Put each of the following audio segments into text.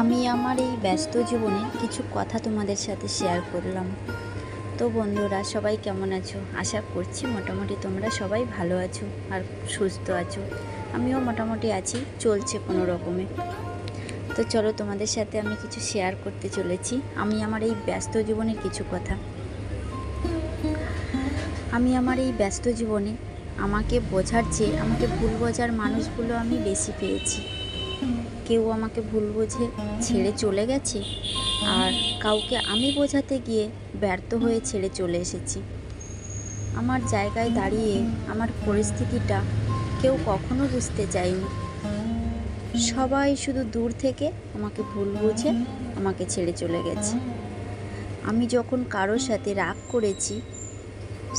আমি আমার এই ব্যস্ত জীবনে কিছু কথা তোমাদের সাথে শেয়ার করলাম। তো বন্ধুরা, সবাই কেমন আছো? আশা করছি মোটামুটি তোমরা সবাই ভালো আছো আর সুস্থ আছো। আমিও মোটামুটি আছি, চলছে কোনো রকমে। তো চলো, তোমাদের সাথে আমি কিছু শেয়ার করতে চলেছি। আমি আমার এই ব্যস্ত জীবনের কিছু কথা। আমি আমার এই ব্যস্ত জীবনে আমাকে বোঝার চেয়ে আমাকে ভুল বোঝার মানুষগুলো আমি বেশি পেয়েছি। কেউ আমাকে ভুল বুঝে ছেড়ে চলে গেছে, আর কাউকে আমি বোঝাতে গিয়ে ব্যর্থ হয়ে ছেড়ে চলে এসেছি। আমার জায়গায় দাঁড়িয়ে আমার পরিস্থিতিটা কেউ কখনো বুঝতে চায়নি। সবাই শুধু দূর থেকে আমাকে ভুল বুঝে আমাকে ছেড়ে চলে গেছে। আমি যখন কারোর সাথে রাগ করেছি,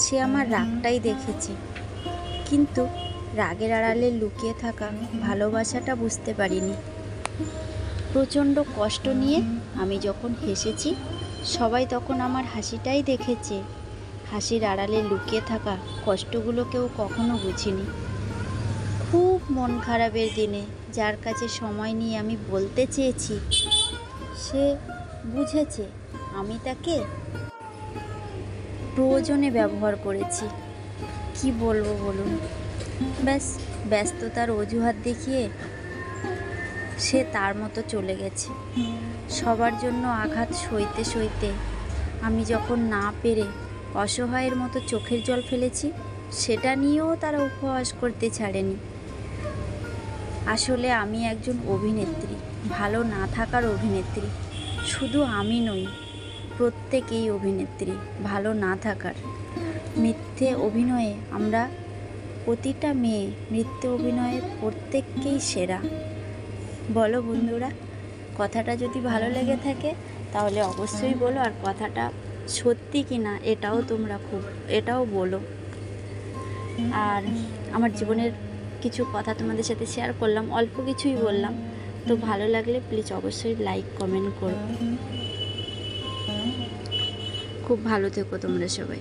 সে আমার রাগটাই দেখেছে, কিন্তু রাগের আড়ালে লুকিয়ে থাকা ভালোবাসাটা বুঝতে পারিনি। প্রচণ্ড কষ্ট নিয়ে আমি যখন হেসেছি, সবাই তখন আমার হাসিটাই দেখেছে। হাসির আড়ালে লুকিয়ে থাকা কষ্টগুলো কেউ কখনো বুঝিনি। খুব মন খারাপের দিনে যার কাছে সময় নিয়ে আমি বলতে চেয়েছি, সে বুঝেছে আমি তাকে প্রয়োজনে ব্যবহার করেছি। কি বলবো বলুন? ব্যাস, ব্যস্ততার অজুহাত দেখিয়ে সে তার মতো চলে গেছে। সবার জন্য আঘাত সইতে সইতে আমি যখন না পেরে অসহায়ের মতো চোখের জল ফেলেছি, সেটা নিয়েও তারা উপহাস করতে ছাড়েনি। আসলে আমি একজন অভিনেত্রী, ভালো না থাকার অভিনেত্রী। শুধু আমি নই, প্রত্যেকেই অভিনেত্রী ভালো না থাকার। মিথ্যে অভিনয়ে আমরা প্রতিটা মেয়ে মিথ্যে অভিনয়ে প্রত্যেককেই সেরা। বলো বন্ধুরা, কথাটা যদি ভালো লেগে থাকে তাহলে অবশ্যই বলো, আর কথাটা সত্যি কি না এটাও বলো। আর আমার জীবনের কিছু কথা তোমাদের সাথে শেয়ার করলাম, অল্প কিছুই বললাম। তো ভালো লাগলে প্লিজ অবশ্যই লাইক কমেন্ট করো। খুব ভালো থেকো তোমরা সবাই।